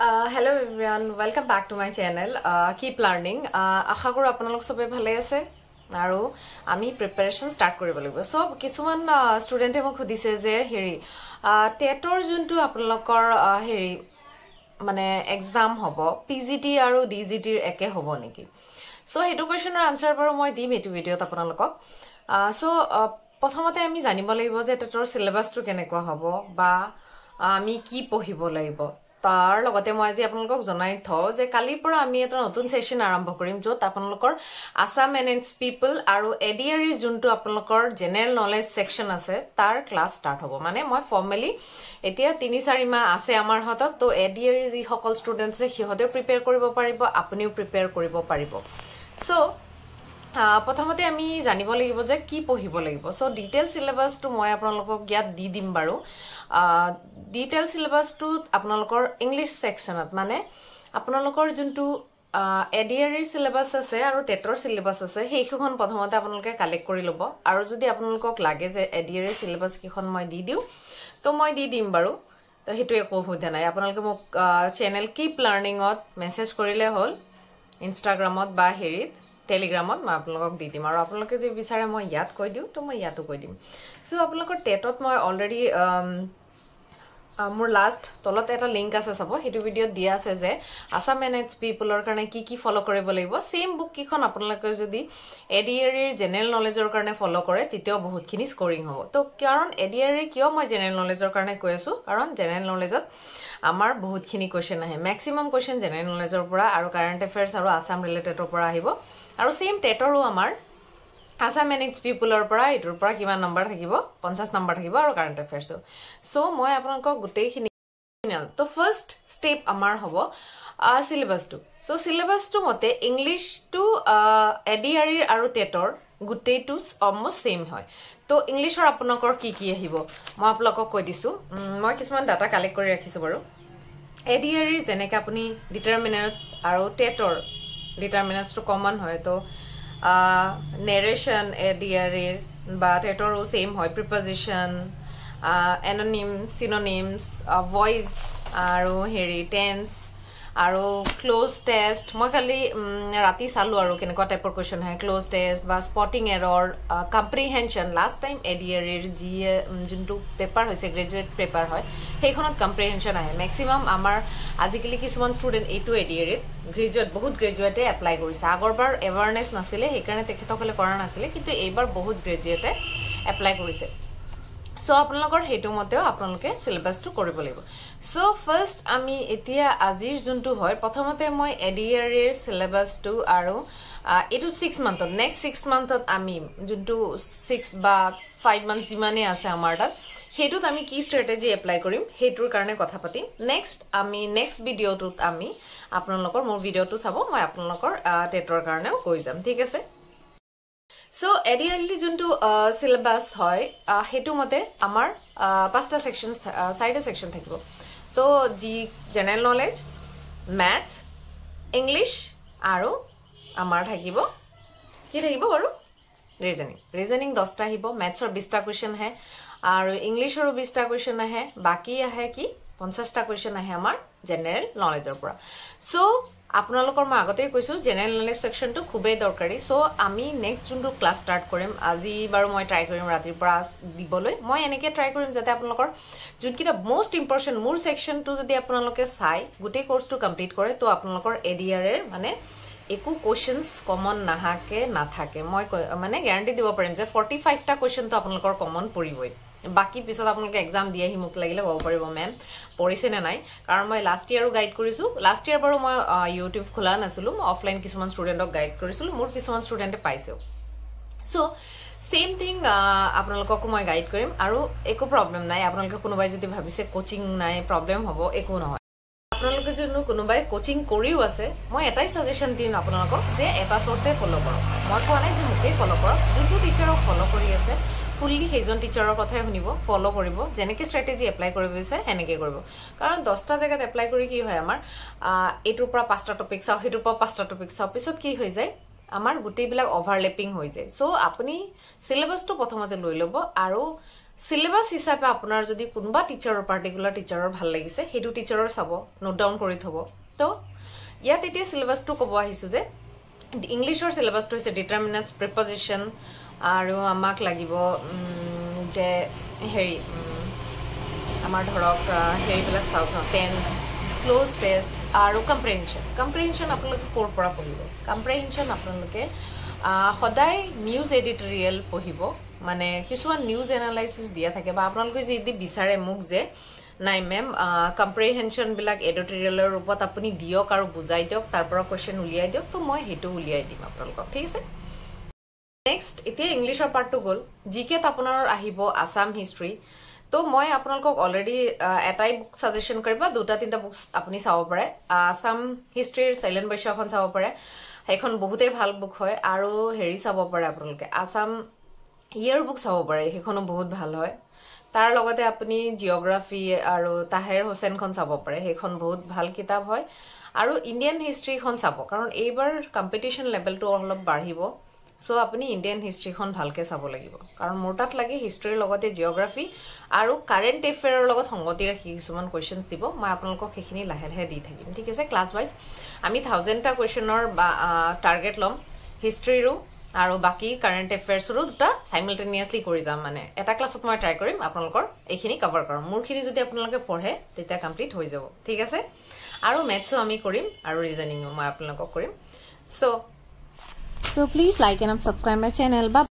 Hello everyone, welcome back to my channel. Keep learning. আশা কৰো আপোনালোক সবে ভালে আছে আৰু আমি প্ৰিপাৰেচন স্টাৰ্ট কৰিব লাগিব। সো কিছুমান ষ্টুডেন্টে মোক সুধিছে যে হেৰি টেটৰ যোনটো আপোনালোকৰ হেৰি মানে এক্সাম হ'ব পিজিটি আৰু ডিজিটিৰ একে হ'ব নেকি? সো হেতু কোৱেশ্চনৰ আনসাৰ বাৰু মই দিম এটো ভিডিওত আপোনালোকক। সো প্ৰথমতে আমি জানিব লাগিব যে টেটৰ সিলেবাসটো কেনেকুৱা হ'ব বা আমি কি পঢ়িব লাগিব। তাৰ লগতে মই আজি আপোনালোকক জনাই থওঁ যে কালিৰ পৰা আমি এটা নতুন সেশন আৰম্ভ কৰিম য'ত আপোনালোকৰ আসাম এনএছ পিপল আৰু এডিআৰই যোনটো আপোনালোকৰ জেনাৰেল নলেজ সেকশন আছে তাৰ ক্লাস স্টাৰ্ট হ'ব। মানে মই ফৰ্মালি এতিয়া ৩-৪ মাহ আছে আমাৰ হাতত, তো এডিআৰই যি সকল ষ্টুডেন্টস আছে সিহঁতেও প্ৰিপেয়াৰ কৰিব পাৰিব, আপুনিও প্ৰিপেয়াৰ কৰিব পাৰিব। সো প্ৰথমতে আমি জানিব লাগিব যে কি পঢ়িব লাগিব। সো ডিটেইল সিলেবাসটো মই আপোনালোকক ইয়াত দি দিম বাৰু। ডিটেইল সিলেবাসটো আপোনালোকৰ ইংলিশ সেকশনত মানে আপোনালোকৰ যোনটো এডিআৰই সিলেবাস আছে আৰু টেটৰ সিলেবাস আছে সেইখন প্ৰথমতে আপোনালোকে কালেক্ট কৰি ল'ব। আৰু যদি আপোনালোকক লাগে যে এডিআৰই সিলেবাস কিখন মই দি দিও তো মই দি দিম বাৰু। তো হেতু একো অসুবিধা নাই, আপোনালোকে মোক চেনেল কিপ লাৰ্নিংত মেসেজ কৰিলে হ'ল, ইনষ্টাগ্ৰামত বা হেৰিত টেলিগ্ৰামত মই আপোনালোকক দি দিম। আৰু আপোনালোকে যে বিচাৰে মই ইয়াত কৈ দিও তো মই ইয়াতো কৈ দিম। সো আপোনালোকৰ টেটত মই অলৰেডি মোৰ লাষ্ট তলত এটা লিংক আছে চাব, হেতু ভিডিওত দিয়া আছে যে আসাম এনএছ পিপলৰ কাৰণে কি কি ফলো কৰিব লাগিব। সেম বুক কিখন আপোনালোকে যদি এডিআৰইৰ জেনাৰেল নলেজৰ কাৰণে ফলো কৰে তেতিয়াও বহুতখিনি স্কোৰিং হ'ব। তো কাৰণ এডিআৰই কিয় মই জেনাৰেল নলেজৰ কাৰণে কৈ আছো, কাৰণ জেনাৰেল নলেজত আমাৰ বহুতখিনি কোৱেশ্চন আহে, ম্যাক্সিমাম কোৱেশ্চন জেনাৰেল নলেজৰ পৰা আৰু কাৰেন্ট এফেয়াৰ্স আৰু আসাম ৰিলেটেডৰ পৰা আহিব। আৰু সেম টেটৰো আমাৰ আসাম এনএছ পিপলৰ পৰা এটোৰ পৰা কিমান নম্বৰ থাকিব, 50 নম্বৰ থাকিব আৰু কাৰেন্ট এফেয়াৰ্সও। সো মই আপোনালোকক গোটেইখিনি তো ফাৰ্স্ট স্টেপ আমাৰ হ'ব সিলেবাসটো। সো সিলেবাসটো মতে ইংলিশ টু এডিআৰই আৰু টেটৰ গোটেইটো অলমোস্ট সেম হয়। তো ইংলিশৰ আপোনালোকৰ কি কি আহিব মই আপোনালোকক কৈ দিছো। মই কিছুমান ডাটা কালেক্ট কৰি ৰাখিছো বাৰু। এডিআৰই যেনেকৈ আপুনি ডিটাৰমিনাৰ্স আৰু টেটৰ ডিটাৰমিনাৰ্সটো কমন হয়, তো নেৰেশন এডিআৰইৰ বা টেটৰো সেম হয়, প্ৰিপজিশন, এনোনিম, সিনোনিমস, ভয়েস আৰু হেৰি টেন্স আৰু ক্লোজ টেষ্ট। মই খালি ৰাতি চালো আৰু কেনেকুৱা টাইপৰ কোৱেশ্চন আহে, ক্লোজ টেষ্ট বা স্পটিং এৰৰ, কম্প্ৰিহেনশন। লাষ্ট টাইম এডিআৰইৰ যি যোনটো পেপাৰ হৈছে গ্ৰেজুৱেট পেপাৰ হয় সেইখনত কম্প্ৰিহেনশন আহে ম্যাক্সিমাম। আমাৰ আজিকালি কিছুমান ষ্টুডেন্ট এইটো এডিআৰইত গ্ৰেজুৱেট বহুত গ্ৰেজুৱেটে এপ্লাই কৰিছে। আগৰবাৰ এৱাৰনেছ নাছিলে সেইকাৰণে তেখেতসকলে কৰা নাছিলে, কিন্তু এইবাৰ বহুত গ্ৰেজুৱেটে এপ্লাই কৰিছে। সো আপোনালোকৰ হেতু মতেও আপোনালোকে সিলেবাসটো কৰিব লাগিব। সো ফাৰ্স্ট আমি এতিয়া আজিৰ যোনটো হয় প্ৰথমতে মই এডিআৰইৰ সিলেবাসটো আৰু এটো 6 মান্থত নেক্সট 6 মান্থত আমি যোনটো 6 বা 5 মান্থ যিমানে আছে আমাৰ তাত হেতুত আমি কি স্ট্ৰেটেজি এপ্লাই কৰিম হেতুৰ কাৰণে কথা পাতিম। নেক্সট আমি নেক্সট ভিডিওটোত আমি আপোনালোকৰ মোৰ ভিডিওটো চাব, মই আপোনালোকৰ টেটৰ কাৰণেও কৈ যাম, ঠিক আছে। সো এডিআৰই যোনটো সিলেবাস হয় হেতু মতে আমাৰ 5টা সেকশন 4টা সেকশন থাকিব। তো G general knowledge, maths, English আৰু আমাৰ থাকিব কি থাকিব বাৰু ৰিজনিং। ৰিজনিং 10টা আহিব, ম্যাথছৰ 20টা কোৱেশ্চন আহে আৰু ইংলিশৰো 20টা কোৱেশ্চন আহে, বাকি আহে কি 50টা কোৱেশ্চন আহে আমাৰ জেনাৰেল নলেজৰ পৰা। সো আপোনালোকৰ মই আগতেই কৈছো জেনাৰেল নলেজ সেকশনটো খুবেই দৰকাৰী। সো আমি নেক্সট যোনটো ক্লাস স্টাৰ্ট কৰিম আজি বাৰু মই ট্ৰাই কৰিম ৰাতিৰ পৰা দিবলৈ। মই এনেকৈ ট্ৰাই কৰিম যাতে আপোনালোকৰ যোনকিটা মোস্ট ইম্পৰ্টেন্ট মোৰ সেকশনটো যদি আপোনালোকে চাই গোটেই কোৰ্সটো কমপ্লিট কৰে তো আপোনালোকৰ এডিআৰইৰ মানে একো কোৱেশ্চনস কমন নাহাকে নাথাকে। মই মানে গ্যাৰান্টি দিব পাৰিম যে 45টা কোৱেশ্চনটো আপোনালোকৰ কমন পৰিবই। বাকি পিছত আপোনালোকে এক্সাম দি আহি মোক লাগিলে ক'ব পাৰিব মেম পৰিছে নে নাই, কাৰণ মই লাষ্ট ইয়াৰো গাইড কৰিছো। লাষ্ট ইয়াৰ বাৰু মই ইউটিউব খোলা নাছিলো, মই অফলাইন কিছুমান ষ্টুডেণ্টক গাইড কৰিছিলো, মোৰ কিছুমান ষ্টুডেণ্টে পাইছেও। সো সেম থিং আপোনালোককো মই গাইড কৰিম আৰু একো প্ৰব্লেম নাই। আপোনালোকে কোনোবাই যদি ভাবিছে কোচিং নাই প্ৰব্লেম হ'ব, একো নহয়। আপোনালোকে যদি কোনোবাই কোচিং কৰিও আছে মই এটাই সাজেশন দিম আপোনালোকক যে এটা সোৰ্সে ফলো কৰক। মই কোৱা নাই যে মোকেই ফলো কৰক, যোনটো টিচাৰক ফলো কৰি আছে ফুললি সেইজন টিচাৰৰ কথাই শুনিব, ফলো কৰিব, যেনেকৈ স্ট্ৰেটেজি এপ্লাই কৰিব দিছে সেনেকৈ কৰিব। কাৰণ 10টা জায়গাত এপ্লাই কৰি কি হয় আমাৰ এটোৰ পৰা 5টা টপিক চাও, হেতুৰ পৰা 5টা টপিক চাও, পিছত কি হৈ যায় আমাৰ গোটেইবিলাক ওভাৰলেপিং হৈ যায়। সো আপুনি সিলেবাসটো প্ৰথমতে লৈ ল'ব আৰু সিলেবাস হিচাপে আপোনাৰ যদি কোনোবা টিচাৰৰ পাৰ্টিকুলাৰ টিচাৰৰ ভাল লাগিছে হেতু টিচাৰৰ চাব নোট ডাউন কৰি থব তো ইয়াত এতিয়া সিলেবাসটো ক'ব আহিছো যে ইংলিশৰ সিলেবাসটো হৈছে ডিটাৰমিনেন্টস প্ৰিপজিশন আৰু আমাক লাগিব যে হেৰি আমাৰ ধৰক হেৰিবিলাক চাওক টেন্স ক্লোজ টেষ্ট আৰু কম্প্ৰিহেনশন আপোনালোকে ক'ৰ পৰা পঢ়িব কম্প্ৰিহেনশন আপোনালোকে সদায় নিউজ এডিটৰিয়েল পঢ়িব মানে কিছুমান নিউজ এনালাইসিস দিয়া থাকে বা আপোনালোকে যদি বিচাৰে মোক যে নাই মেম কম্প্ৰিহেনশন বিলাক এডিটৰিয়েলৰ ৰূপত আপুনি দিয়ক আৰু বুজাই দিয়ক তাৰ পৰা কোৱেশ্চন উলিয়াই দিয়ক তো মই হেতু উলিয়াই দিম আপোনালোকক ঠিক আছে নেক্সট এতিয়া ইংলিশৰ পাৰ্টটো গল জিকেত আপোনাৰ আহিব আসাম হিষ্ট্ৰী তো মই আপোনালোকক অলৰেডি এটাই বুক সাজেশন কৰিবা দুটা তিনটা বুক আপুনি চাব পাৰে আসাম হিষ্ট্ৰীৰ সাইলেন্ট বৈশ্যখন চাব পাৰে সেইখন বহুতে ভাল বুক হয় আৰু হেৰি চাব পাৰে আপোনালোকে আসাম ইয়াৰ বুক চাব পাৰে সেইখনো বহুত ভাল হয় তাৰ লগতে আপুনি জিওগ্ৰাফি আৰু তাহেৰ হোসেনখন চাব পাৰে সেইখন বহুত ভাল কিতাপ হয় আৰু ইণ্ডিয়ান হিষ্ট্ৰীখন চাব কাৰণ এইবাৰ কম্পিটিশন লেভেলটো অলপ বাঢ়িব সো আপুনি ইণ্ডিয়ান হিষ্ট্ৰীখন ভালকে চাব লাগিব কাৰণ মোৰ তাত লাগে হিষ্ট্ৰীৰ লগতে জিওগ্ৰাফি আৰু কাৰেন্ট এফেয়াৰৰ লগত সংগতি ৰাখি কিছুমান কোৱেশ্চনছ দিব মই আপোনালোকক সেইখিনি লাহে লাহে দি থাকিম ঠিক আছে ক্লাছ ওয়াইজ আমি 1000টা কোৱেশ্চনৰ টাৰ্গেট লম হিষ্ট্ৰীৰো আৰু বাকি কাৰেন্ট এফেয়াৰ্সৰো দুটা সাইমালটেনিয়াসলি কৰি যাম মানে এটা ক্লাছত মই ট্ৰাই কৰিম আপোনালোকৰ এইখিনি কভাৰ কৰম মোৰখিনি যদি আপোনালোকে পঢ়ে তেতিয়া কমপ্লিট হৈ যাব ঠিক আছে আৰু মেথছো আমি কৰিম আৰু ৰিজনিংও মই আপোনালোকক কৰিম so please like and subscribe my channel. Bye.